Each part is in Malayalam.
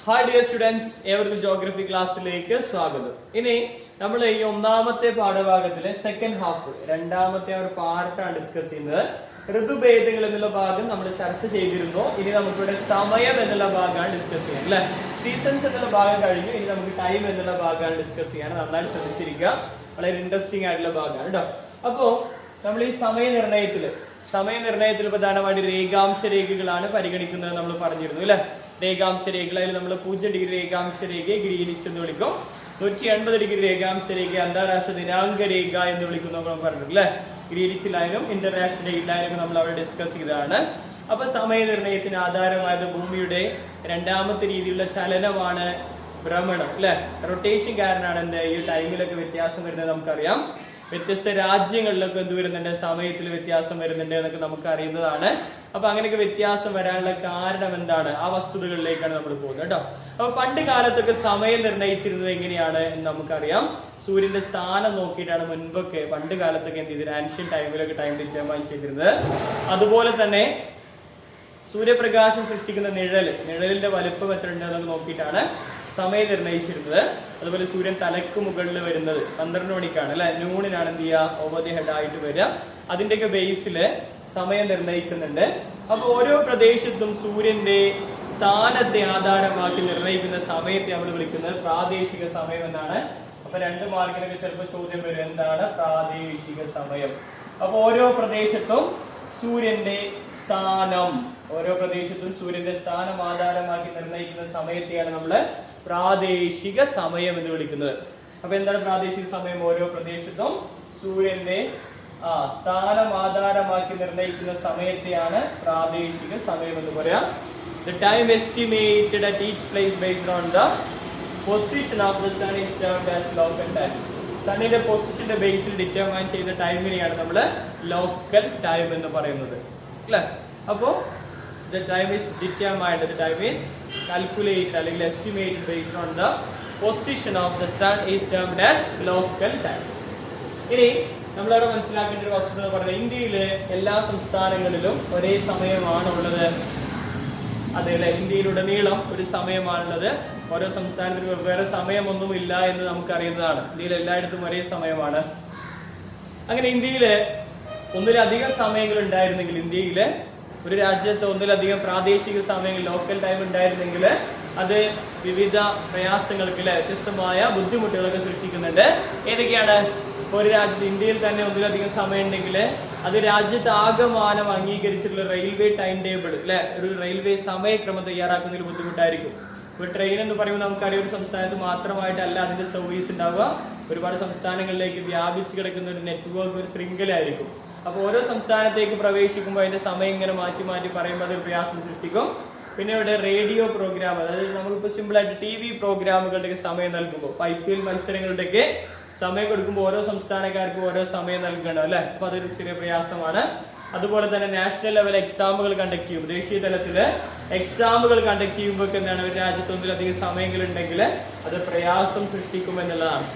ഹായ് ഡിയർ സ്റ്റുഡൻസ്, ഏവർക്കും ജോഗ്രഫി ക്ലാസ്സിലേക്ക് സ്വാഗതം. ഇനി നമ്മൾ ഈ ഒന്നാമത്തെ പാഠഭാഗത്തിലെ സെക്കൻഡ് ഹാഫ്, രണ്ടാമത്തെ ഒരു പാർട്ടാണ് ഡിസ്കസ് ചെയ്യുന്നത്. ഋതുഭേദങ്ങൾ എന്നുള്ള ഭാഗം നമ്മൾ ചർച്ച ചെയ്തിരുന്നു. ഇനി നമുക്കിവിടെ സമയം എന്നുള്ള ഭാഗമാണ് ഡിസ്കസ് ചെയ്യാൻ, അല്ലെ? സീസൺസ് എന്നുള്ള ഭാഗം കഴിഞ്ഞു. ഇനി നമുക്ക് ടൈം എന്നുള്ള ഭാഗമാണ് ഡിസ്കസ് ചെയ്യാൻ. നന്നായിട്ട് ശ്രദ്ധിച്ചിരിക്കുക, വളരെ ഇൻട്രസ്റ്റിംഗ് ആയിട്ടുള്ള ഭാഗമാണ് കേട്ടോ. അപ്പോ നമ്മൾ ഈ സമയനിർണയത്തിൽ പ്രധാനമായിട്ട് രേഖാംശ രേഖകളാണ് പരിഗണിക്കുന്നത് നമ്മൾ പറഞ്ഞിരുന്നു, അല്ലെ? രേഖാംശ രേഖകൾ, അതിൽ നമ്മൾ 0 ഡിഗ്രി രേഖാംശ രേഖയെ ഗ്രീനിച്ച് എന്ന് വിളിക്കും. 180 ഡിഗ്രി രേഖാംശ രേഖ അന്താരാഷ്ട്ര ദിനാങ്ക രേഖ എന്ന് വിളിക്കുന്നു നമ്മൾ പറഞ്ഞിട്ടുണ്ട്, അല്ലെ? ഗ്രീനിച്ച് ലൈനും ഇന്റർനാഷണൽ ഡേറ്റ് ലൈനും നമ്മൾ അവിടെ ഡിസ്കസ് ചെയ്തതാണ്. അപ്പൊ സമയനിർണയത്തിന് ആധാരമായത് ഭൂമിയുടെ രണ്ടാമത്തെ രീതിയിലുള്ള ചലനമാണ് ഭ്രമണം, അല്ലെ? റൊട്ടേഷൻ കാരണമാണ് എന്ത് ഈ ടൈമിലൊക്കെ വ്യത്യാസം വരുന്നത് നമുക്കറിയാം. വ്യത്യസ്ത രാജ്യങ്ങളിലൊക്കെ എന്ത് വരുന്നുണ്ട്, സമയത്തിൽ വ്യത്യാസം വരുന്നുണ്ട് എന്നൊക്കെ നമുക്ക് അറിയുന്നതാണ്. അപ്പൊ അങ്ങനെയൊക്കെ വ്യത്യാസം വരാനുള്ള കാരണം എന്താണ്, ആ വസ്തുതകളിലേക്കാണ് നമ്മൾ പോകുന്നത് കേട്ടോ. അപ്പൊ പണ്ട് കാലത്തൊക്കെ സമയം നിർണ്ണയിച്ചിരുന്നത് എങ്ങനെയാണ് എന്ന് നമുക്കറിയാം. സൂര്യന്റെ സ്ഥാനം നോക്കിയിട്ടാണ് മുൻപൊക്കെ പണ്ട് കാലത്തൊക്കെ എന്ത് ചെയ്തിരുന്നത്, ആൻഷ്യൻ ടൈമിലൊക്കെ ടൈം ഡിറ്റർമൈൻ ചെയ്തിരുന്നത്. അതുപോലെ തന്നെ സൂര്യപ്രകാശം സൃഷ്ടിക്കുന്ന നിഴലിന്റെ വലുപ്പം എത്ര ഉണ്ട് എന്നൊക്കെ നോക്കിയിട്ടാണ് സമയം നിർണ്ണയിച്ചിരുന്നത്. അതുപോലെ സൂര്യൻ തലക്ക് മുകളിൽ വരുന്നത് 12 മണിക്കാണ്, അല്ലെ? നൂണിനാണ് എന്ത് ചെയ്യുക, ഓവർ ദി ഹെഡ് ആയിട്ട് വരിക. അതിന്റെയൊക്കെ ബേസില് സമയം നിർണ്ണയിക്കുന്നുണ്ട്. അപ്പൊ ഓരോ പ്രദേശത്തും സൂര്യന്റെ സ്ഥാനത്തെ ആധാരമാക്കി നിർണ്ണയിക്കുന്ന സമയത്തെ നമ്മൾ വിളിക്കുന്നത് പ്രാദേശിക സമയം എന്നാണ്. അപ്പൊ 2 മാർക്കിനൊക്കെ ചിലപ്പോൾ ചോദ്യം വരും, എന്താണ് പ്രാദേശിക സമയം? അപ്പൊ ഓരോ പ്രദേശത്തും സൂര്യന്റെ സ്ഥാനം ആധാരമാക്കി നിർണ്ണയിക്കുന്ന സമയത്തെയാണ് നമ്മൾ പ്രാദേശിക സമയം എന്ന് വിളിക്കുന്നത്. അപ്പൊ എന്താണ് പ്രാദേശിക സമയം? ഓരോ പ്രദേശത്തും സൂര്യന്റെ സ്ഥാനം ആധാരമാക്കി നിർണ്ണയിക്കുന്ന സമയത്തെയാണ് പ്രാദേശിക സമയം എന്ന് പറയാം. The time estimated at each place based on the position of the sun is termed as local time. സണ്ണിന്റെ പൊസിഷന്റെ Basil determine ചെയ്ത ടൈമിനെയാണ് നമ്മൾ ലോക്കൽ ടൈം എന്ന് പറയുന്നത്, അല്ലേ? അപ്പോ the time is determined, the time is calculated അല്ലെങ്കിൽ estimated based on the position of the sun is termed as local time. ഇനി നമ്മളവിടെ മനസ്സിലാക്കേണ്ട ഒരു വസ്തുത പറഞ്ഞാൽ ഇന്ത്യയിലെ എല്ലാ സംസ്ഥാനങ്ങളിലും ഒരേ സമയമാണ് ഉള്ളത്. അതെല്ലേ, ഇന്ത്യയിലുടനീളം ഒരു സമയമാണുള്ളത്. ഓരോ സംസ്ഥാനത്തിനും വെവ്വേറെ സമയമൊന്നും ഇല്ല എന്ന് നമുക്കറിയുന്നതാണ്. ഇന്ത്യയിൽ എല്ലായിടത്തും ഒരേ സമയമാണ്. അങ്ങനെ ഇന്ത്യയില് ഒന്നിലധികം സമയങ്ങൾ ഉണ്ടായിരുന്നെങ്കിൽ, ഇന്ത്യയില് ഒരു രാജ്യത്ത് ഒന്നിലധികം പ്രാദേശിക സമയങ്ങൾ ലോക്കൽ ടൈം ഉണ്ടായിരുന്നെങ്കിൽ അത് വിവിധ പ്രയാസങ്ങൾക്ക്, വ്യത്യസ്തമായ ബുദ്ധിമുട്ടുകളൊക്കെ സൃഷ്ടിക്കുന്നുണ്ട്. ഏതൊക്കെയാണ്? ഒരു രാജ്യത്ത്, ഇന്ത്യയിൽ തന്നെ ഒന്നിലധികം സമയം ഉണ്ടെങ്കിൽ അത് രാജ്യത്ത് ആകമാനം അംഗീകരിച്ചിട്ടുള്ള റെയിൽവേ ടൈം ടേബിൾ, ഒരു റെയിൽവേ സമയക്രമം തയ്യാറാക്കുന്നതിൽ ബുദ്ധിമുട്ടായിരിക്കും. ഒരു ട്രെയിൻ എന്ന് പറയുമ്പോൾ നമുക്കറിയാം, ഒരു സംസ്ഥാനത്ത് മാത്രമായിട്ടല്ല അതിന്റെ സർവീസ് ഉണ്ടാവുക. ഒരുപാട് സംസ്ഥാനങ്ങളിലേക്ക് വ്യാപിച്ചു കിടക്കുന്ന ഒരു നെറ്റ്വർക്ക്, ഒരു ശൃംഖലയായിരിക്കും. അപ്പൊ ഓരോ സംസ്ഥാനത്തേക്ക് പ്രവേശിക്കുമ്പോൾ അതിന്റെ സമയം ഇങ്ങനെ മാറ്റി മാറ്റി പറയുമ്പോൾ അത് പ്രയാസം സൃഷ്ടിക്കും. പിന്നെ ഇവിടെ റേഡിയോ പ്രോഗ്രാം, അതായത് നമുക്കിപ്പോൾ സിമ്പിൾ ആയിട്ട് TV പ്രോഗ്രാമുകളുടെ സമയം നൽകുമ്പോൾ, IPL മത്സരങ്ങളുടെയൊക്കെ സമയം കൊടുക്കുമ്പോൾ ഓരോ സംസ്ഥാനക്കാർക്കും ഓരോ സമയം നൽകണം, അല്ലെ? അപ്പൊ അതൊരു ചെറിയ പ്രയാസമാണ്. അതുപോലെ തന്നെ നാഷണൽ ലെവൽ എക്സാമുകൾ കണ്ടക്ട് ചെയ്യും, ദേശീയ തലത്തില് എക്സാമുകൾ കണ്ടക്ട് ചെയ്യുമ്പോൾ എന്താണ്, ഒരു രാജ്യത്ത് ഒന്നിലധികം സമയങ്ങൾ ഉണ്ടെങ്കിൽ അത് പ്രയാസം സൃഷ്ടിക്കും എന്നുള്ളതാണ്.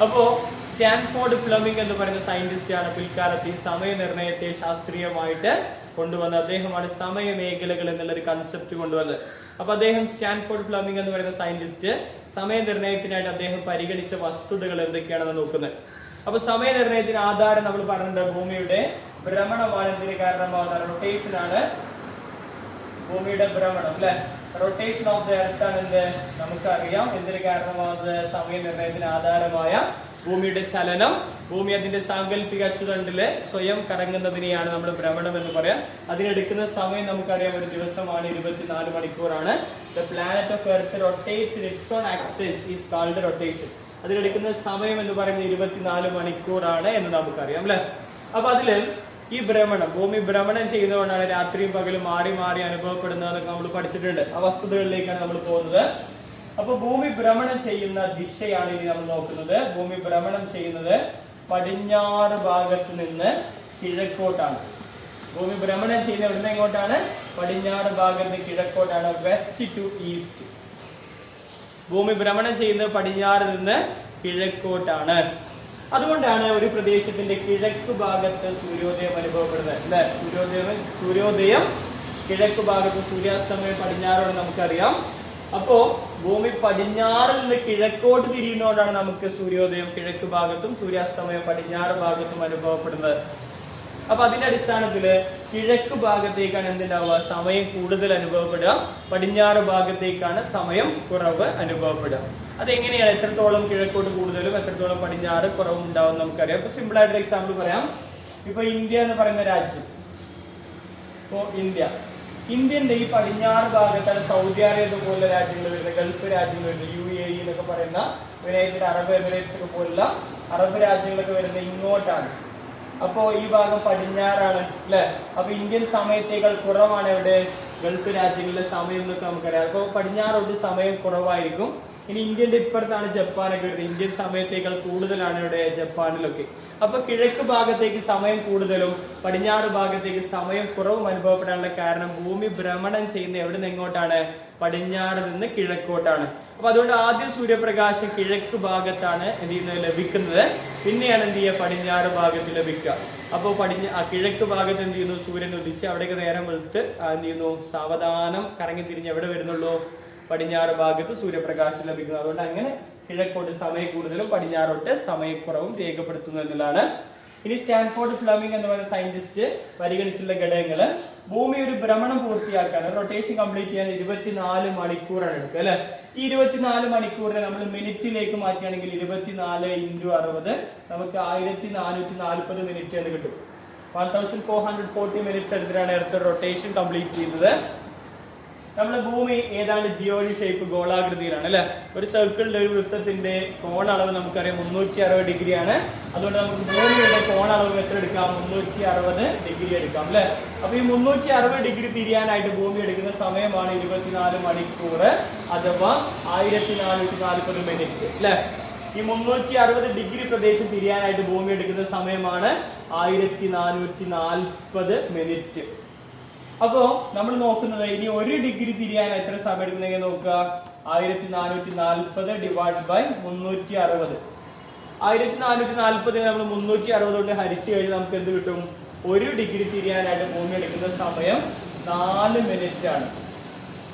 അപ്പോ സ്റ്റാൻഫോർഡ് ഫ്ലെമിംഗ് എന്ന് പറയുന്ന സയന്റിസ്റ്റ് ആണ് പിൽക്കാലത്ത് ഈ സമയനിർണയത്തെ ശാസ്ത്രീയമായിട്ട് കൊണ്ടുവന്നത്. അദ്ദേഹമാണ് സമയ മേഖലകൾ എന്നുള്ളൊരു കൺസെപ്റ്റ് കൊണ്ടുവന്നത്. അപ്പൊ അദ്ദേഹം, സ്റ്റാൻഫോർഡ് ഫ്ലെമിംഗ് എന്ന് പറയുന്ന സയന്റിസ്റ്റ്, സമയനിർണയത്തിനായിട്ട് അദ്ദേഹം പരിഗണിച്ച വസ്തുതകൾ എന്തൊക്കെയാണെന്ന് നോക്കുന്നത്. അപ്പൊ സമയനിർണയത്തിന് ആധാരം നമ്മൾ പറഞ്ഞിട്ടുണ്ട്, ഭൂമിയുടെ ഭ്രമണമാണ്. എന്തിന് കാരണമാകുന്നത്? റൊട്ടേഷൻ ആണ് ഭൂമിയുടെ ഭ്രമണം, അല്ലെ? റൊട്ടേഷൻ ഓഫ് ദ എർത്ത് ആണ് എന്ത് നമുക്കറിയാം. എന്തിന് കാരണമാകുന്നത്? സമയനിർണയത്തിന് ആധാരമായ ഭൂമിയുടെ ചലനം. ഭൂമി അതിന്റെ സാങ്കല്പിക അച്ചുതണ്ടില് സ്വയം കറങ്ങുന്നതിനെയാണ് നമ്മൾ ഭ്രമണം എന്ന് പറയാം. അതിനെടുക്കുന്ന സമയം നമുക്കറിയാം, ഒരു ദിവസമാണ്, 24 മണിക്കൂറാണ്. The planet of Earth rotates in its own axis is called rotation. അതിനെടുക്കുന്ന സമയം എന്ന് പറയുന്നത് 24 മണിക്കൂറാണ് എന്ന് നമുക്കറിയാം, അല്ലെ? അപ്പൊ അതില് ഈ ഭ്രമണം, ഭൂമി ഭ്രമണം ചെയ്യുന്നതുകൊണ്ടാണ് രാത്രിയും പകലും മാറി മാറി അനുഭവപ്പെടുന്നതൊക്കെ നമ്മൾ പഠിച്ചിട്ടുണ്ട്. ആ വസ്തുതകളിലേക്കാണ് നമ്മൾ പോകുന്നത്. അപ്പൊ ഭൂമി ഭ്രമണം ചെയ്യുന്ന ദിശയാണ് ഇനി നമ്മൾ നോക്കുന്നത്. ഭൂമി ഭ്രമണം ചെയ്യുന്നത് പടിഞ്ഞാറ് ഭാഗത്ത് നിന്ന് കിഴക്കോട്ടാണ്. ഭൂമി ഭ്രമണം ചെയ്യുന്ന ഇവിടുന്ന് എങ്ങോട്ടാണ്? പടിഞ്ഞാറ് ഭാഗത്ത് കിഴക്കോട്ടാണ്, വെസ്റ്റ് ടു ഈസ്റ്റ്. ഭൂമി ഭ്രമണം ചെയ്യുന്നത് പടിഞ്ഞാറ് നിന്ന് കിഴക്കോട്ടാണ്. അതുകൊണ്ടാണ് ഒരു പ്രദേശത്തിന്റെ കിഴക്ക് ഭാഗത്ത് സൂര്യോദയം അനുഭവപ്പെടുന്നത്, അല്ലെ? സൂര്യോദയം കിഴക്ക് ഭാഗത്ത്, സൂര്യാസ്തമയം പടിഞ്ഞാറോടെ നമുക്കറിയാം. അപ്പോ ഭൂമി പടിഞ്ഞാറിൽ നിന്ന് കിഴക്കോട്ട് തിരിയുന്നതുകൊണ്ടാണ് നമുക്ക് സൂര്യോദയം കിഴക്ക് ഭാഗത്തും സൂര്യാസ്തമയം പടിഞ്ഞാറ് ഭാഗത്തും അനുഭവപ്പെടുന്നത്. അപ്പൊ അതിന്റെ അടിസ്ഥാനത്തില് കിഴക്ക് ഭാഗത്തേക്കാണ് എന്തുണ്ടാവുക, സമയം കൂടുതൽ അനുഭവപ്പെടുക, പടിഞ്ഞാറ് ഭാഗത്തേക്കാണ് സമയം കുറവ് അനുഭവപ്പെടുക. അതെങ്ങനെയാണ്, എത്രത്തോളം കിഴക്കോട്ട് കൂടുതലും എത്രത്തോളം പടിഞ്ഞാറ് കുറവും ഉണ്ടാവും നമുക്കറിയാം. ഇപ്പൊ സിമ്പിൾ ആയിട്ടൊരു എക്സാമ്പിൾ പറയാം. ഇപ്പൊ ഇന്ത്യ എന്ന് പറയുന്ന രാജ്യം, ഇപ്പോ ഇന്ത്യന്റെ ഈ പടിഞ്ഞാറ് ഭാഗത്താണ് സൗദി അറേബ്യ പോലുള്ള രാജ്യങ്ങൾ വരുന്നത്, ഗൾഫ് രാജ്യങ്ങൾ വരുന്നത്, UAE എന്നൊക്കെ പറയുന്ന യുണൈറ്റഡ് അറബ് എമിറേറ്റ്സ് ഒക്കെ പോലുള്ള അറബ് രാജ്യങ്ങളൊക്കെ വരുന്നത് ഇങ്ങോട്ടാണ്. അപ്പോ ഈ ഭാഗം പടിഞ്ഞാറാണ് അല്ലെ. അപ്പൊ ഇന്ത്യൻ സമയത്തേക്കാൾ കുറവാണ് എവിടെ, ഗൾഫ് രാജ്യങ്ങളിലെ സമയം എന്നൊക്കെ നമുക്കറിയാം. അപ്പൊ പടിഞ്ഞാറോട്ട് സമയം കുറവായിരിക്കും. ഇനി ഇന്ത്യന്റെ ഇപ്പുറത്താണ് ജപ്പാനൊക്കെ വരുന്നത്, ഇന്ത്യൻ സമയത്തേക്കാൾ കൂടുതലാണ് ഇവിടെ ജപ്പാനിലൊക്കെ. അപ്പൊ കിഴക്ക് ഭാഗത്തേക്ക് സമയം കൂടുതലും പടിഞ്ഞാറ് ഭാഗത്തേക്ക് സമയം കുറവും അനുഭവപ്പെടാനുള്ള കാരണം ഭൂമി ഭ്രമണം ചെയ്യുന്ന എവിടെ നിന്ന് എങ്ങോട്ടാണ്, പടിഞ്ഞാറ് നിന്ന് കിഴക്കോട്ടാണ്. അപ്പൊ അതുകൊണ്ട് ആദ്യം സൂര്യപ്രകാശം കിഴക്ക് ഭാഗത്താണ് എന്ത് ചെയ്യുന്നത്, ലഭിക്കുന്നത്. പിന്നെയാണ് എന്ത് ചെയ്യുക, പടിഞ്ഞാറ് ഭാഗത്ത് ലഭിക്കുക. അപ്പോൾ കിഴക്ക് ഭാഗത്ത് എന്ത് ചെയ്യുന്നു, സൂര്യൻ ഉദിച്ച് അവിടേക്ക് നേരം വെളുത്ത് എന്ത് ചെയ്യുന്നു, സാവധാനം കറങ്ങി തിരിഞ്ഞ് എവിടെ വരുന്നുള്ളൂ, പടിഞ്ഞാറ് ഭാഗത്ത് സൂര്യപ്രകാശം ലഭിക്കുന്നു. അതുകൊണ്ട് അങ്ങനെ കിഴക്കോട്ട് സമയം കൂടുതലും പടിഞ്ഞാറോട്ട് സമയക്കുറവും രേഖപ്പെടുത്തുന്നു എന്നുള്ളതാണ്. ഇനി സ്റ്റാൻഫോർഡ് ഫ്ലെമിംഗ് എന്ന് പറയുന്ന സയന്റിസ്റ്റ് പരിഗണിച്ചുള്ള ഘടകങ്ങള്, ഭൂമി ഒരു ഭ്രമണം പൂർത്തിയാക്കാൻ, റൊട്ടേഷൻ കംപ്ലീറ്റ് ചെയ്യാൻ 24 മണിക്കൂറാണ് എടുക്കുക അല്ലെ. ഈ 24 മണിക്കൂറിനെ നമ്മൾ മിനിറ്റിലേക്ക് മാറ്റുകയാണെങ്കിൽ 24 × 60 നമുക്ക് 1440 മിനിറ്റ് എന്ന് കിട്ടും. 1440 മിനിറ്റ്സ് എടുത്തിട്ടാണ് എർത്ത് റൊട്ടേഷൻ കംപ്ലീറ്റ് ചെയ്യുന്നത്. നമ്മുടെ ഭൂമി ഏതാണ്ട് ജിയോയിഡ് ഷേപ്പ് ഗോളാകൃതിയിലാണ് അല്ലെ. ഒരു സർക്കിളിന്റെ ഒരു വൃത്തത്തിന്റെ കോണളവ് നമുക്കറിയാം 360 ഡിഗ്രിയാണ്. അതുകൊണ്ട് നമുക്ക് ഭൂമിയുടെ കോണളവ് എത്ര എടുക്കാം, 360 ഡിഗ്രി എടുക്കാം അല്ലെ. അപ്പൊ ഈ 360 ഡിഗ്രി തിരിയാനായിട്ട് ഭൂമി എടുക്കുന്ന സമയമാണ് 24 മണിക്കൂർ അഥവാ 1440 മിനിറ്റ് അല്ലെ. ഈ 360 ഡിഗ്രി പ്രദേശം തിരിയാനായിട്ട് ഭൂമി എടുക്കുന്ന സമയമാണ് 1440 മിനിറ്റ്. അപ്പോ നമ്മൾ നോക്കുന്നത് ഇനി 1 ഡിഗ്രി തിരിയാൻ എത്ര സമയം എടുക്കുന്നെങ്കിൽ നോക്കുക, 1440 ഡിവൈഡ് ബൈ 360. 1440 നമ്മൾ 360 കൊണ്ട് ഹരിച്ചു കഴിഞ്ഞാൽ നമുക്ക് എന്ത് കിട്ടും, 1 ഡിഗ്രി തിരിയാനായിട്ട് ഭൂമി എടുക്കുന്ന സമയം 4 മിനിറ്റ് ആണ്.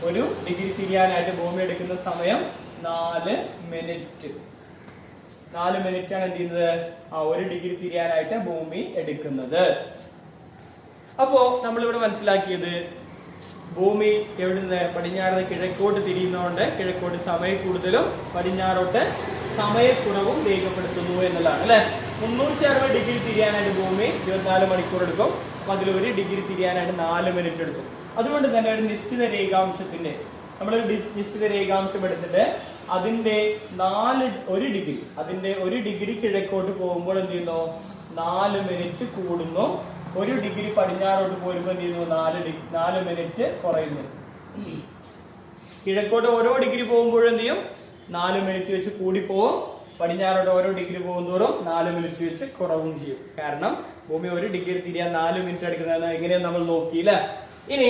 1 ഡിഗ്രി തിരിയാനായിട്ട് ഭൂമി എടുക്കുന്ന സമയം 4 മിനിറ്റ്. 4 മിനിറ്റ് ആണ് എന്ത് ചെയ്യുന്നത്, 1 ഡിഗ്രി തിരിയാനായിട്ട് ഭൂമി എടുക്കുന്നത്. അപ്പോ നമ്മളിവിടെ മനസ്സിലാക്കിയത് ഭൂമി എവിടുന്ന്, പടിഞ്ഞാറ് കിഴക്കോട്ട് തിരിയുന്നതുകൊണ്ട് കിഴക്കോട്ട് സമയം കൂടുതലും പടിഞ്ഞാറോട്ട് സമയക്കുറവും രേഖപ്പെടുത്തുന്നു എന്നുള്ളതാണ് അല്ലെ. 360 ഡിഗ്രി തിരിയാനായിട്ട് ഭൂമി 24 മണിക്കൂർ എടുക്കും. അപ്പൊ അതിൽ 1 ഡിഗ്രി തിരിയാനായിട്ട് 4 മിനിറ്റ് എടുക്കും. അതുകൊണ്ട് തന്നെ ഒരു നിശ്ചിത രേഖാംശത്തിന്റെ നമ്മളൊരു നിശ്ചിത രേഖാംശം എടുത്തിട്ട് അതിന്റെ 1 ഡിഗ്രി കിഴക്കോട്ട് പോകുമ്പോൾ എന്ത് ചെയ്യുന്നു, 4 മിനിറ്റ് കൂടുന്നു. 1 ഡിഗ്രി പടിഞ്ഞാറോട്ട് പോരുമ്പോൾ എന്ത് ചെയ്യുന്നു, 4 മിനിറ്റ് കുറയുന്നു. കിഴക്കോട്ട് ഓരോ ഡിഗ്രി പോകുമ്പോഴും എന്ത് ചെയ്യും, 4 മിനിറ്റ് വെച്ച് കൂടി പോകും. പടിഞ്ഞാറോട്ട് ഓരോ ഡിഗ്രി പോകുന്തോറും 4 മിനിറ്റ് വെച്ച് കുറവും ചെയ്യും. കാരണം ഭൂമി 1 ഡിഗ്രി തിരിയാൻ 4 മിനിറ്റ് എടുക്കുന്നത് എങ്ങനെയാണ് നമ്മൾ നോക്കിയില്ല. ഇനി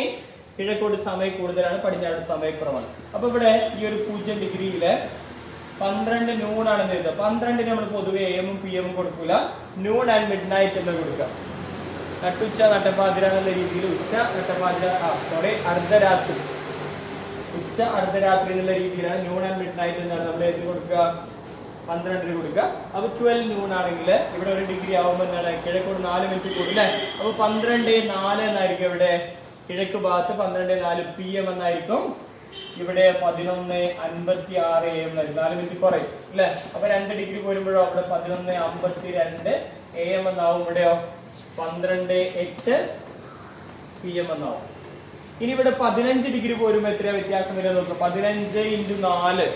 കിഴക്കോട്ട് സമയം കൂടുതലാണ്, പടിഞ്ഞാറോട്ട് സമയക്കുറവാണ്. അപ്പൊ ഇവിടെ ഈ ഒരു 0 ഡിഗ്രിയില് 12 noon ആണെന്ന് എഴുതുക. 12 നമ്മൾ പൊതുവെ AM ഉം PM ഉം കൊടുക്കൂല, noon and midnight എന്ന് കൊടുക്കുക. നട്ടുച്ച നട്ടപ്പാതിര എന്നുള്ള രീതിയിൽ അർദ്ധരാത്രി, ഉച്ച അർദ്ധരാത്രി എന്നുള്ള രീതിയിലാണ് noon and midnight എന്നാണ് നമ്മൾ എഴുതി കൊടുക്കുക, 12 കൊടുക്കുക. അപ്പൊ 12 noon ആണെങ്കിൽ ഇവിടെ 1 ഡിഗ്രി ആവുമ്പോൾ എന്താണ്, കിഴക്കോട്ട് 4 മിനിറ്റ് കൂടില്ലേ. അപ്പൊ 12:04 എന്നായിരിക്കും ഇവിടെ കിഴക്ക് ഭാഗത്ത്, 12:04 PM എന്നായിരിക്കും. ഇവിടെ 11:56 AM എന്നായിരിക്കും. 4 മിനിറ്റ് കുറയും അല്ലെ. അപ്പൊ 2 ഡിഗ്രി പോരുമ്പോഴോ അവിടെ 11:52 AM എന്നാവും. ഇവിടെയോ 12:08 PM എന്നാവും. ഇനി ഇവിടെ 15 ഡിഗ്രി പോരുമ്പോ എത്രയാ വ്യത്യാസം വരിക നോക്കുക. 15 × 4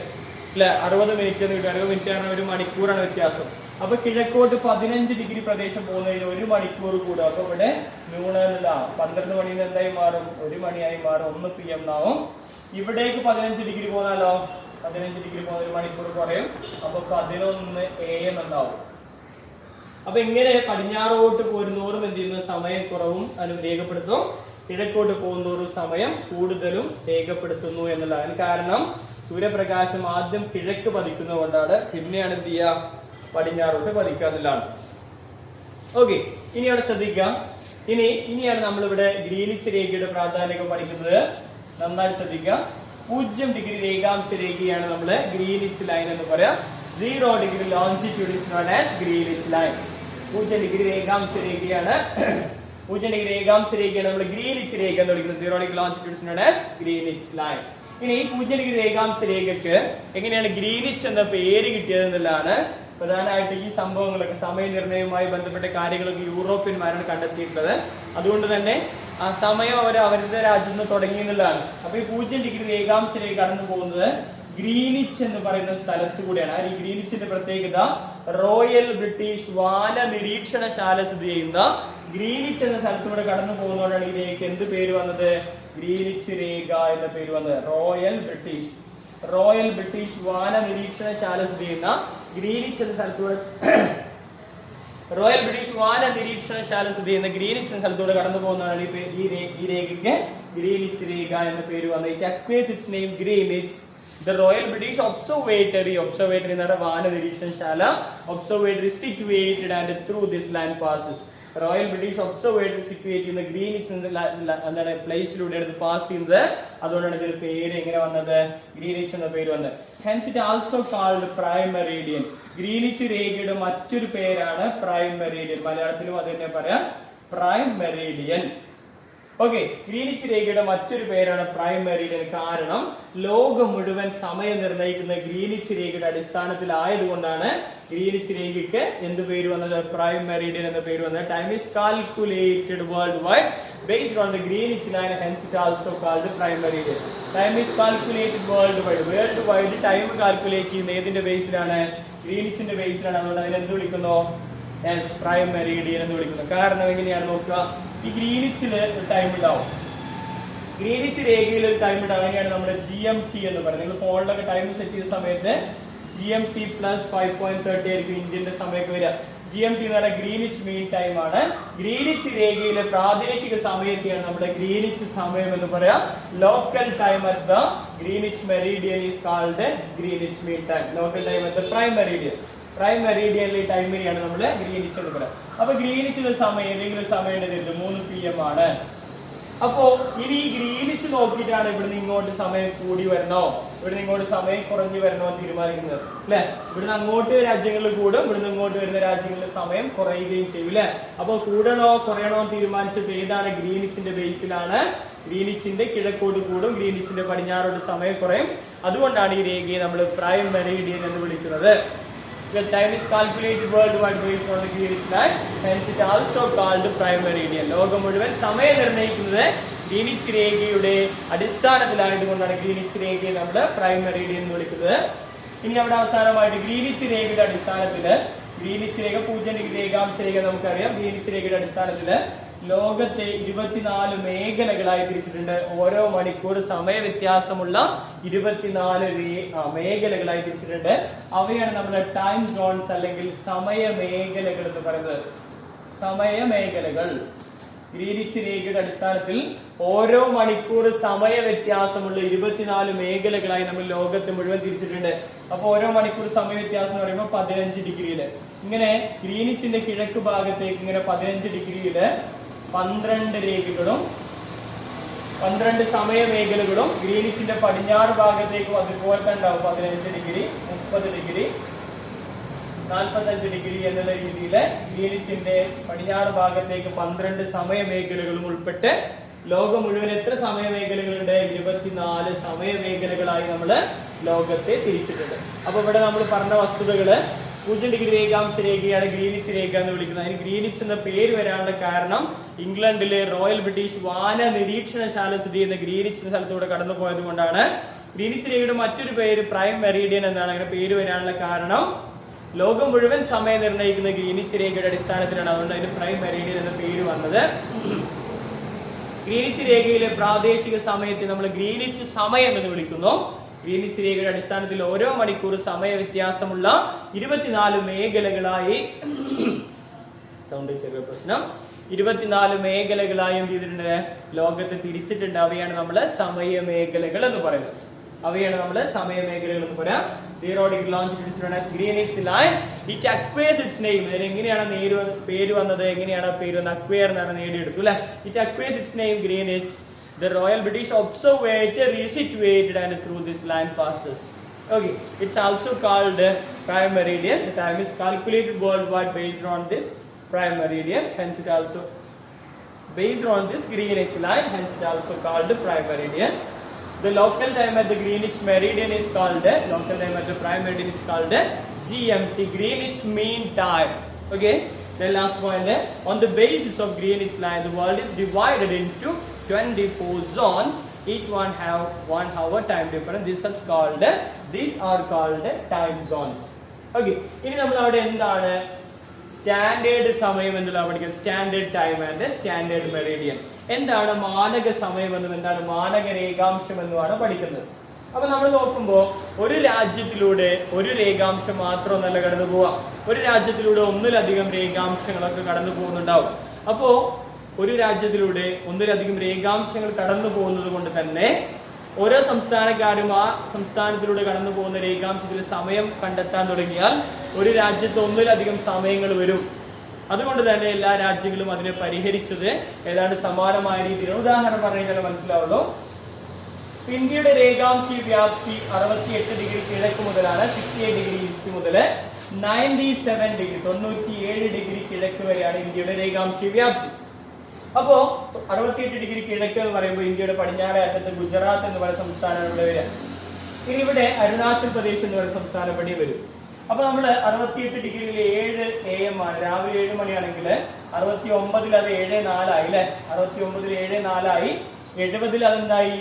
അല്ലെ, 60 മിനിറ്റ് എന്ന് കിട്ടും. 60 മിനിറ്റ് ആണ്, 1 മണിക്കൂറാണ് വ്യത്യാസം. അപ്പൊ കിഴക്കോട്ട് 15 ഡിഗ്രി പ്രദേശം പോകുന്നതിന് 1 മണിക്കൂർ കൂടും. അപ്പൊ ഇവിടെ noon 12 മണിന്ന് എന്തായി മാറും, 1 മണിയായി മാറും, 1 PM എന്നാവും. ഇവിടേക്ക് 15 ഡിഗ്രി പോന്നാലോ, 15 ഡിഗ്രി പോകുന്ന 1 മണിക്കൂർ കുറയും. അപ്പൊ 11 AM എന്നാവും. അപ്പൊ ഇങ്ങനെ പടിഞ്ഞാറോട്ട് പോരുന്നോറും എന്ത് ചെയ്യുന്നു, സമയം കുറവും രേഖപ്പെടുത്തും. കിഴക്കോട്ട് പോകുന്നോറും സമയം കൂടുതലും രേഖപ്പെടുത്തുന്നു എന്നുള്ളതാണ്. കാരണം സൂര്യപ്രകാശം ആദ്യം കിഴക്ക് പതിക്കുന്നത് കൊണ്ടാണ്, പിന്നെയാണ് എന്ത് ചെയ്യുക, പടിഞ്ഞാറോട്ട് പതിക്കുക എന്നുള്ളതാണ്. ഓക്കെ, ഇനി അവിടെ ശ്രദ്ധിക്കാം. ഇനിയാണ് നമ്മളിവിടെ ഗ്രീനിച്ച് രേഖയുടെ പ്രാധാന്യം പഠിക്കുന്നത്. നന്നായി ശ്രദ്ധിക്കാം. 0 ഡിഗ്രി രേഖാംശ രേഖയാണ് നമ്മൾ ഗ്രീനിച്ച് ലൈൻ എന്ന് പറയാം. 0 degree longitude is known as Greenwich line. 0 degree രേഖാംശ രേഖയാണ് 0 ഡിഗ്രി രേഖാംശ രേഖയാണ് നമ്മൾ ഗ്രീനിച്ച് രേഖ എന്ന് വിളിക്കുന്നത്. 0 degree longitude is known as Greenwich line. ഇനി ഈ 0 ഡിഗ്രി രേഖാംശ രേഖയ്ക്ക് എങ്ങനെയാണ് ഗ്രീനിച്ച് എന്ന പേര് കിട്ടിയത് എന്നുള്ളതാണ് പ്രധാനമായിട്ട് ഈ സംഭവങ്ങളൊക്കെ സമയനിർണ്ണയവുമായി ബന്ധപ്പെട്ട കാര്യങ്ങളൊക്കെ യൂറോപ്യന്മാരാണ് കണ്ടെത്തിയിട്ടുള്ളത്. അതുകൊണ്ട് തന്നെ ആ സമയം അവരുടെ രാജ്യത്ത് നിന്ന് തുടങ്ങി എന്നുള്ളതാണ്. അപ്പൊ ഈ 0 ഡിഗ്രി രേഖാംശ രേഖ കടന്നു പോകുന്നത് ഗ്രീനിച്ച് എന്ന് പറയുന്ന സ്ഥലത്ത് കൂടിയാണ്. ആ ഗ്രീനിച്ചിന്റെ പ്രത്യേകത റോയൽ ബ്രിട്ടീഷ് വാന നിരീക്ഷണശാല സ്ഥിതി ചെയ്യുന്ന ഗ്രീനിച്ച് എന്ന സ്ഥലത്തൂടെ കടന്നു പോകുന്നതോടാണ് ഈ രേഖയ്ക്ക് എന്ത് പേര് വന്നത്? ഗ്രീനിച്ച് രേഖ എന്ന പേര് വന്നത്. റോയൽ ബ്രിട്ടീഷ് വാന നിരീക്ഷണശാല സ്ഥിതി ചെയ്യുന്ന ഗ്രീനിച്ച് എന്ന സ്ഥലത്തൂടെ റോയൽ ബ്രിട്ടീഷ് വാന നിരീക്ഷണശാല സ്ഥിതി ചെയ്യുന്ന ഗ്രീനിച്ച് എന്ന സ്ഥലത്തൂടെ കടന്നു പോകുന്നതാണ് ഈ രേഖയ്ക്ക് ഗ്രീനിച്ച് രേഖ എന്ന പേര് വന്നത്. It acquires it's name Greenwich. The Royal British Observatory എന്ന് പറയുന്ന വാന നിരീക്ഷണശാല observatory situated and through this land passes. Royal British observatory situate ചെയ്യുന്ന ഗ്രീനിച്ച് എന്താണ് പ്ലേസിലൂടെയാണ് ഇത് പാസ് ചെയ്യുന്നത്. അതുകൊണ്ടാണ് ഇതിന്റെ പേര് എങ്ങനെ വന്നത്? ഗ്രീനിച്ച് എന്ന പേര് വന്നത്. Hence it also called prime Meridian. Greenwich രേഖയുടെ മറ്റൊരു പേരാണ് പ്രൈം മെറീഡിയൻ. മലയാളത്തിലും അത് തന്നെ പറയാം, പ്രൈം മെറീഡിയൻ. ഓക്കെ, ഗ്രീനിച്ച് രേഖയുടെ മറ്റൊരു പേരാണ് പ്രൈം മെറീഡിയൻ. കാരണം ലോകം മുഴുവൻ സമയം നിർണ്ണയിക്കുന്ന ഗ്രീനിച്ച് രേഖയുടെ അടിസ്ഥാനത്തിലായതുകൊണ്ടാണ് ഗ്രീനിച്ച് രേഖയ്ക്ക് എന്ത് പേര് വന്നത്? പ്രൈം മെറീഡിയൻ എന്ന പേര് വന്നത്. Time is calculated world wide based on the Greenwich line, hence it also called prime Meridian. Time is calculated world wide time calculate ചെയ്യുന്ന ഏതിന്റെ ബേസിലാണ്? ഗ്രീനിച്ചിന്റെ ബേസിലാണ്. അതുകൊണ്ട് അതിനെന്ത് വിളിക്കുന്നു? പ്രൈം മെറീഡിയൻ എന്ന് വിളിക്കുന്നു. കാരണം എങ്ങനെയാണ് നോക്കുക, ഈ ഗ്രീനിച്ചില് ഒരു ടൈം ഉണ്ടാവും, ഗ്രീനിച്ച് രേഖയിൽ ഒരു ടൈം ഉണ്ടാവും. അങ്ങനെയാണ് നമ്മൾ GMT എന്ന് പറയുന്നത്. നിങ്ങൾ ഫോണിലൊക്കെ ടൈം സെറ്റ് ചെയ്ത സമയത്ത് GMT + 5.30 ആയിരിക്കും ഇന്ത്യന്റെ സമയമൊക്കെ വരിക. GMT എന്ന് പറയുന്നത് ഗ്രീനിച്ച് മീൻ ടൈം ആണ്. ഗ്രീനിച്ച് രേഖയിലെ പ്രാദേശിക സമയത്തെയാണ് നമ്മുടെ ഗ്രീനിച്ച് സമയം എന്ന് പറയാം. Local time at the Greenwich meridian is called Greenwich mean time. Local time at the prime meridian. Prime മെറീഡിയനിലെ ടൈമിനെയാണ് നമ്മൾ ഗ്രീനിച്ച് എന്ന് പറയാം. അപ്പൊ ഗ്രീനിച്ചിലെ സമയം ഏതെങ്കിലും സമയം 3 PM ആണ്. അപ്പോ ഇനി ഈ ഗ്രീനിച്ച് നോക്കിയിട്ടാണ് ഇവിടുന്ന് ഇങ്ങോട്ട് സമയം കൂടി വരണോ ഇവിടുന്ന് ഇങ്ങോട്ട് സമയം കുറഞ്ഞു വരണോ എന്ന് തീരുമാനിക്കുന്നത് അല്ലെ. ഇവിടുന്ന് അങ്ങോട്ട് രാജ്യങ്ങളിൽ കൂടും, ഇവിടുന്ന് ഇങ്ങോട്ട് വരുന്ന രാജ്യങ്ങളിൽ സമയം കുറയുകയും ചെയ്യും അല്ലെ. അപ്പൊ കൂടണോ കുറയണോ എന്ന് തീരുമാനിച്ചത് ഏതാണ്? ഗ്രീനിച്ചിന്റെ ബേസിലാണ്. ഗ്രീനിച്ചിന്റെ കിഴക്കോട് കൂടും, ഗ്രീനിച്ചിന്റെ പടിഞ്ഞാറോട് സമയം കുറയും. അതുകൊണ്ടാണ് ഈ രേഖയെ നമ്മൾ പ്രൈം മെറീഡിയൻ എന്ന് വിളിക്കുന്നത്. The time is calculated worldwide based on the Greenwich line, hence it also called prime meridian. ലോകം മുഴുവൻ സമയം നിർണ്ണയിക്കുന്നത് ഗ്രീനിച്ച് രേഖയുടെ അടിസ്ഥാനത്തിലായതുകൊണ്ടാണ് ഗ്രീനിച്ച് രേഖയെ നമ്മൾ പ്രൈം മെറീഡിയൻ എന്ന് വിളിക്കുന്നത്. ഇനി അവിടെ അവസാനമായിട്ട് ഗ്രീനിച്ച് രേഖയുടെ അടിസ്ഥാനത്തില് ഗ്രീനിച്ച് രേഖ 0 ഡിഗ്രി രേഖാംശ രേഖ നമുക്കറിയാം. ഗ്രീനിച്ച് രേഖയുടെ അടിസ്ഥാനത്തില് ലോകത്തെ 24 മേഖലകളായി തിരിച്ചിട്ടുണ്ട്. ഓരോ മണിക്കൂർ സമയ വ്യത്യാസമുള്ള 24 മേഖലകളായി തിരിച്ചിട്ടുണ്ട്. അവയാണ് നമ്മുടെ ടൈം സോൺസ് അല്ലെങ്കിൽ സമയ മേഖലകൾ എന്ന് പറയുന്നത്. സമയ മേഖലകൾ ഗ്രീനിച്ച് രേഖയുടെ അടിസ്ഥാനത്തിൽ ഓരോ മണിക്കൂർ സമയ വ്യത്യാസമുള്ള 24 മേഖലകളായി നമ്മൾ ലോകത്തെ മുഴുവൻ തിരിച്ചിട്ടുണ്ട്. അപ്പൊ ഓരോ മണിക്കൂർ സമയ വ്യത്യാസം എന്ന് പറയുമ്പോൾ 15 ഡിഗ്രിയില് ഇങ്ങനെ ഗ്രീനിച്ചിന്റെ കിഴക്ക് ഭാഗത്തേക്ക് ഇങ്ങനെ 15 ഡിഗ്രിയില് 12 രേഖകളും 12 സമയ മേഖലകളും ഗ്രീനിച്ചിന്റെ പടിഞ്ഞാറ് ഭാഗത്തേക്കും അതുപോലെ തന്നെ ഉണ്ടാവും. 15 ഡിഗ്രി, 30 ഡിഗ്രി, 45 ഡിഗ്രി എന്നുള്ള രീതിയിൽ ഗ്രീനിച്ചിന്റെ പടിഞ്ഞാറ് ഭാഗത്തേക്ക് 12 സമയ മേഖലകളും ഉൾപ്പെട്ട് ലോകം മുഴുവൻ എത്ര സമയ മേഖലകളുണ്ട്? 24 സമയ മേഖലകളായി നമ്മൾ ലോകത്തെ തിരിച്ചിട്ടുണ്ട്. അപ്പൊ ഇവിടെ നമ്മൾ പറഞ്ഞ വസ്തുതകള് 0 ഡിഗ്രി രേഖാംശ രേഖയാണ് ഗ്രീനിച്ച് രേഖ എന്ന് വിളിക്കുന്നത്. അതിന് ഗ്രീനിച്ച് എന്ന പേര് വരാനുള്ള കാരണം ഇംഗ്ലണ്ടിലെ റോയൽ ബ്രിട്ടീഷ് വാന നിരീക്ഷണശാല സ്ഥിതി ചെയ്യുന്ന ഗ്രീനിച്ച് എന്ന സ്ഥലത്തൂടെ കടന്നു പോയത് കൊണ്ടാണ്. ഗ്രീനിച്ച് രേഖയുടെ മറ്റൊരു പേര് പ്രൈം മെറീഡിയൻ എന്നാണ്. അങ്ങനെ പേര് വരാനുള്ള കാരണം ലോകം മുഴുവൻ സമയം നിർണ്ണയിക്കുന്ന ഗ്രീനിച്ച് രേഖയുടെ അടിസ്ഥാനത്തിലാണ്. അതുകൊണ്ട് അതിന് പ്രൈം മെറീഡിയൻ എന്ന പേര് വന്നത്. ഗ്രീനിച്ച് രേഖയിലെ പ്രാദേശിക സമയത്തെ നമ്മൾ ഗ്രീനിച്ച് സമയം എന്ന് വിളിക്കുന്നു. ഗ്രീനിച്ച് രേഖയുടെ അടിസ്ഥാനത്തിൽ ഓരോ മണിക്കൂർ സമയ വ്യത്യാസമുള്ള 24 മേഖലകളായി 24 മേഖലകളായും ചെയ്തിട്ടുണ്ട് ലോകത്തെ തിരിച്ചിട്ടുണ്ട്. അവയാണ് നമ്മള് സമയ മേഖലകൾ എന്ന് പറയുന്നത്. പറയാം. 0 degree longitude is known as Greenwich line. It acquires its name. എങ്ങനെയാണ് പേര് വന്നത്? എങ്ങനെയാണ് പേര് വന്നത്? അക്വയർ എന്നാണ് നേടിയെടുത്തു അല്ലെ. It acquires its name Greenwich The Royal British Observatory is situated and through this line passes. Okay, it's also called prime meridian. The time is calculated worldwide based on this prime meridian. Hence it also based on this Greenwich line. Hence it also called prime meridian. The local time at the Greenwich meridian is called local time at the prime meridian is called GMT, Greenwich Mean Time. Okay. The last point, on the basis of Greenwich line, the world is divided into 24 zones. Each one have 1 hour time difference. These are called time zones. Okay. ഇനി നമ്മൾ അവിടെ എന്താണ് സ്റ്റാൻഡേർഡ് സമയം എന്നുള്ള പഠിക്കുന്നത്? Standard time and standard Meridian. എന്താണ് മാനക സമയം എന്നും എന്താണ് മാനക രേഖാംശം എന്നുമാണ് പഠിക്കുന്നത്. അപ്പൊ നമ്മൾ നോക്കുമ്പോൾ ഒരു രാജ്യത്തിലൂടെ ഒരു രേഖാംശം മാത്രമൊന്നല്ല കടന്നു പോവാം. ഒരു രാജ്യത്തിലൂടെ ഒന്നിലധികം രേഖാംശങ്ങളൊക്കെ കടന്നു പോകുന്നുണ്ടാവും. അപ്പോ ഒരു രാജ്യത്തിലൂടെ ഒന്നിലധികം രേഖാംശങ്ങൾ കടന്നു പോകുന്നത് കൊണ്ട് തന്നെ ഓരോ സംസ്ഥാനക്കാരും ആ സംസ്ഥാനത്തിലൂടെ കടന്നു പോകുന്ന രേഖാംശത്തിൽ സമയം കണ്ടെത്താൻ തുടങ്ങിയാൽ ഒരു രാജ്യത്ത് ഒന്നിലധികം സമയങ്ങൾ വരും. അതുകൊണ്ട് തന്നെ എല്ലാ രാജ്യങ്ങളും അതിനെ പരിഹരിച്ചത് ഏതാണ്ട് സമാനമായ രീതിയിലാണ്. ഉദാഹരണം പറഞ്ഞു കഴിഞ്ഞാൽ മനസ്സിലാവുള്ളൂ. ഇന്ത്യയുടെ രേഖാംശ വ്യാപ്തി 68 ഡിഗ്രി കിഴക്ക് മുതലാണ് 68 ഡിഗ്രി ഈസ്റ്റ് മുതൽ 97 ഡിഗ്രി 97 ഡിഗ്രി കിഴക്ക് വരെയാണ് ഇന്ത്യയുടെ രേഖാംശ വ്യാപ്തി. അപ്പോ 68 ഡിഗ്രി കിഴക്ക് എന്ന് പറയുമ്പോൾ ഇന്ത്യയുടെ പടിഞ്ഞാറേ അറ്റത്ത് ഗുജറാത്ത് എന്ന് പറയുന്ന സംസ്ഥാനം ഇവിടെ വരിക. ഇനി ഇവിടെ അരുണാചൽ പ്രദേശ് എന്ന് പറയുന്ന സംസ്ഥാനം ഇവിടെ വരും. അപ്പൊ നമ്മള് 68 ഡിഗ്രിയിൽ 7 AM ആണ്, രാവിലെ 7 മണിയാണെങ്കിൽ 69 അത് 7:04 ആയി അല്ലെ. 69 7:04 ആയി. 70 അതെന്തായി?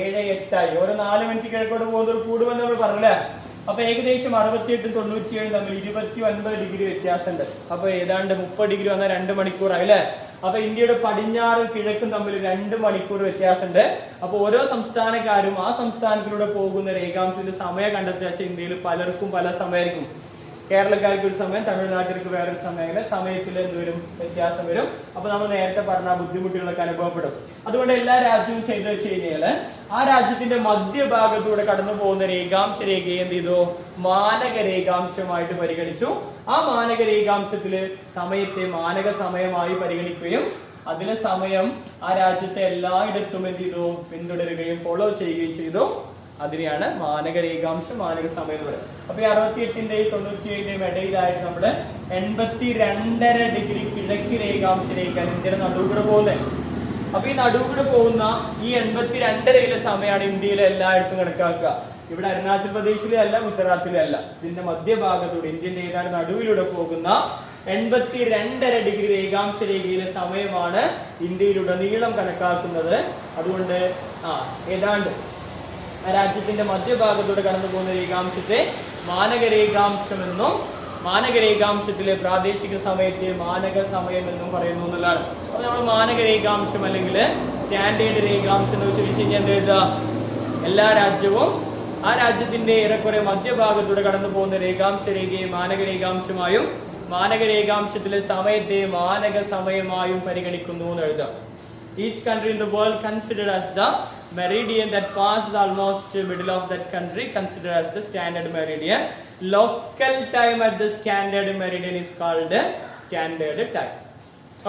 7:08 ആയി. ഓരോ 4 മിനിറ്റ് കിഴക്കോട്ട് പോകുന്നത് കൂടുമെന്ന് നമ്മൾ പറഞ്ഞല്ലേ. അപ്പൊ ഏകദേശം 68 97 തമ്മിൽ 29 ഡിഗ്രി വ്യത്യാസമുണ്ട്. അപ്പൊ ഏതാണ്ട് 30 ഡിഗ്രി വന്നാൽ 2 മണിക്കൂറായി അല്ലെ. അപ്പൊ ഇന്ത്യയുടെ പടിഞ്ഞാറും കിഴക്കും തമ്മിൽ 2 മണിക്കൂർ വ്യത്യാസമുണ്ട്. അപ്പൊ ഓരോ സംസ്ഥാനക്കാരും ആ സംസ്ഥാനത്തിലൂടെ പോകുന്ന രേഖാംശത്തിന്റെ സമയം കണ്ടെത്തുക. ഇന്ത്യയിൽ പലർക്കും പല സമയമായിരിക്കും. കേരളക്കാർക്ക് ഒരു സമയം, തമിഴ്നാട്ടിലേക്ക് വേറൊരു സമയം, സമയത്തിൽ എന്തുവരും വ്യത്യാസം വരും. അപ്പൊ നമ്മൾ നേരത്തെ പറഞ്ഞ ബുദ്ധിമുട്ടുകളൊക്കെ അനുഭവപ്പെടും. അതുകൊണ്ട് എല്ലാ രാജ്യവും ചെയ്തു വെച്ച് കഴിഞ്ഞാല് ആ രാജ്യത്തിന്റെ മധ്യഭാഗത്തൂടെ കടന്നു പോകുന്ന രേഖാംശ രേഖയെ എന്ത് ചെയ്തു? മാനക രേഖാംശമായിട്ട് പരിഗണിച്ചു. ആ മാനക രേഖാംശത്തില് സമയത്തെ മാനക സമയമായി പരിഗണിക്കുകയും അതിലെ സമയം ആ രാജ്യത്തെ എല്ലായിടത്തും എന്ത് ചെയ്തു? പിന്തുടരുകയും ഫോളോ ചെയ്യുകയും ചെയ്തു. അതിനെയാണ് മാനക രേഖാംശം, മാനക സമയം എന്ന് പറയുന്നത്. അപ്പൊ ഈ 68ന്റെയും 97ന്റെയും ഇടയിലായിട്ട് നമ്മള് 82.5 ഡിഗ്രി കിഴക്ക് രേഖാംശ രേഖയാണ് ഇന്ത്യയുടെ നടുവിലൂടെ പോകുന്നത്. അപ്പൊ ഈ നടുവിലൂടെ പോകുന്ന ഈ 82.5 സമയമാണ് ഇന്ത്യയിലെ എല്ലായിടത്തും കണക്കാക്കുക. ഇവിടെ അരുണാചൽ പ്രദേശിലെ അല്ല, ഗുജറാത്തിലെ അല്ല, ഇതിന്റെ മധ്യഭാഗത്തൂടെ ഇന്ത്യന്റെ ഏതാണ്ട് നടുവിലൂടെ പോകുന്ന 82.5 ഡിഗ്രി രേഖാംശ രേഖയിലെ സമയമാണ് ഇന്ത്യയിലുടനീളം കണക്കാക്കുന്നത്. അതുകൊണ്ട് ഏതാണ്ട് രാജ്യത്തിന്റെ മധ്യഭാഗത്തൂടെ കടന്നു പോകുന്ന രേഖാംശത്തെ മാനക രേഖാംശം എന്നും മാനക രേഖാംശത്തിലെ പ്രാദേശിക സമയത്തെ മാനക സമയം എന്നും പറയുന്നു എന്നുള്ളതാണ്. അപ്പൊ നമ്മൾ മാനക രേഖാംശം അല്ലെങ്കിൽ സ്റ്റാൻഡേർഡ് രേഖാംശം എന്ന് വെച്ച് കഴിഞ്ഞാൽ എന്ത് എഴുതുക? എല്ലാ രാജ്യവും ആ രാജ്യത്തിന്റെ ഏറെക്കുറെ മധ്യഭാഗത്തൂടെ കടന്നു പോകുന്ന രേഖാംശ രേഖയെ മാനക രേഖാംശമായും മാനക രേഖാംശത്തിലെ സമയത്തെ മാനക സമയമായും പരിഗണിക്കുന്നു എന്ന് എഴുതാം. Each country in the world considered as the meridian that passes almost middle of that country considered as the standard meridian. Local time at the standard meridian is called standard time.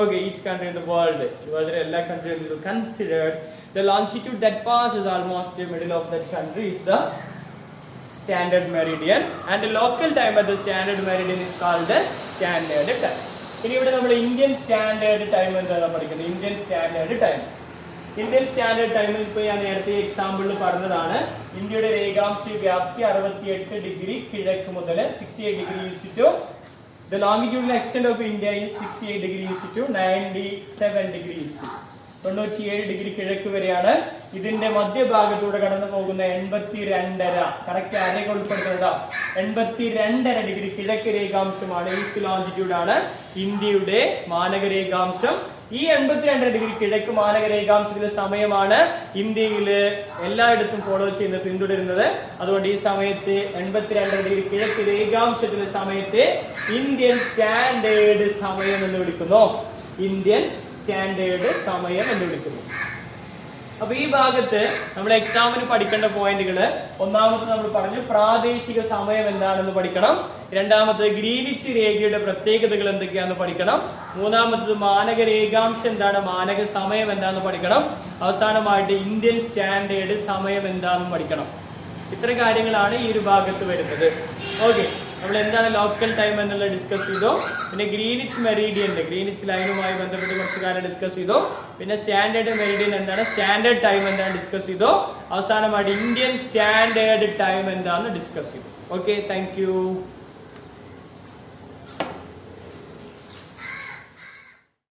Okay, each country in the world, whether all countries are considered the longitude that passes almost middle of that country is the standard meridian, and the local time at the standard meridian is called standard time. ഇനി ഇവിടെ നമ്മൾ ഇന്ത്യൻ സ്റ്റാൻഡേർഡ് ടൈം എന്താണ് പഠിക്കുന്നത്? Indian standard time. Indian standard ടൈമിൽ ഇപ്പൊ ഞാൻ നേരത്തെ എക്സാമ്പിളിൽ പറഞ്ഞതാണ്. ഇന്ത്യയുടെ രേഖാംശ വ്യാപ്തി 68 ഡിഗ്രി കിഴക്ക് മുതൽ 68 degree east to the longitudinal extent of India is 68 degree east to 97 degree east. 97 degree കിഴക്ക് വരെയാണ്. ഇതിന്റെ മധ്യഭാഗത്തൂടെ കടന്നു പോകുന്ന 82.5 കറക്റ്റ് ആരെയൊക്കെ ഉൾപ്പെടുത്തുന്നുണ്ടോ? 82.5 ഡിഗ്രി കിഴക്ക് രേഖാംശമാണ്, ഈസ്റ്റ് ലോഞ്ചിറ്റ്യൂഡ് ആണ് ഇന്ത്യയുടെ മാനക രേഖാംശം. ഈ 82 ഡിഗ്രി കിഴക്ക് മാനക രേഖാംശത്തിലെ സമയമാണ് ഇന്ത്യയില് എല്ലായിടത്തും ഫോളോ ചെയ്യുന്നത്, പിന്തുടരുന്നത്. അതുകൊണ്ട് ഈ സമയത്ത് 82 ഡിഗ്രി കിഴക്ക് രേഖാംശത്തിലെ സമയത്തെ ഇന്ത്യൻ സ്റ്റാൻഡേർഡ് സമയം എന്ന് വിളിക്കുന്നു. ഇന്ത്യൻ സ്റ്റാൻഡേർഡ് സമയം എന്ന് വിളിക്കുന്നു. അപ്പൊ ഈ ഭാഗത്ത് നമ്മൾ എക്സാമിന് പഠിക്കേണ്ട പോയിന്റുകൾ, ഒന്നാമത് നമ്മൾ പറഞ്ഞു പ്രാദേശിക സമയം എന്താണെന്ന് പഠിക്കണം. രണ്ടാമത്തത് ഗ്രീനിച്ച് രേഖയുടെ പ്രത്യേകതകൾ എന്തൊക്കെയാണെന്ന് പഠിക്കണം. മൂന്നാമത്തത് മാനക രേഖാംശം എന്താണ്, മാനക സമയം എന്താണെന്ന് പഠിക്കണം. അവസാനമായിട്ട് ഇന്ത്യൻ സ്റ്റാൻഡേർഡ് സമയം എന്താണെന്ന് പഠിക്കണം. ഇത്ര കാര്യങ്ങളാണ് ഈ ഒരു ഭാഗത്ത് വരുന്നത്. ഓക്കെ, നമ്മൾ എന്താണ് ലോക്കൽ ടൈം എന്നുള്ളത് ഡിസ്കസ് ചെയ്തു. പിന്നെ ഗ്രീനിച്ച് മെറീഡിയന്റെ, ഗ്രീനിച്ച് ലൈനുമായി ബന്ധപ്പെട്ട് കുറച്ച് കാര്യം ഡിസ്കസ് ചെയ്തു. പിന്നെ സ്റ്റാൻഡേർഡ് മെറീഡിയൻ എന്താണ്, സ്റ്റാൻഡേർഡ് ടൈം എന്താണ് ഡിസ്കസ് ചെയ്തു. അവസാനമായിട്ട് ഇന്ത്യൻ സ്റ്റാൻഡേർഡ് ടൈം എന്താണെന്ന് ഡിസ്കസ് ചെയ്തു. Okay, thank you.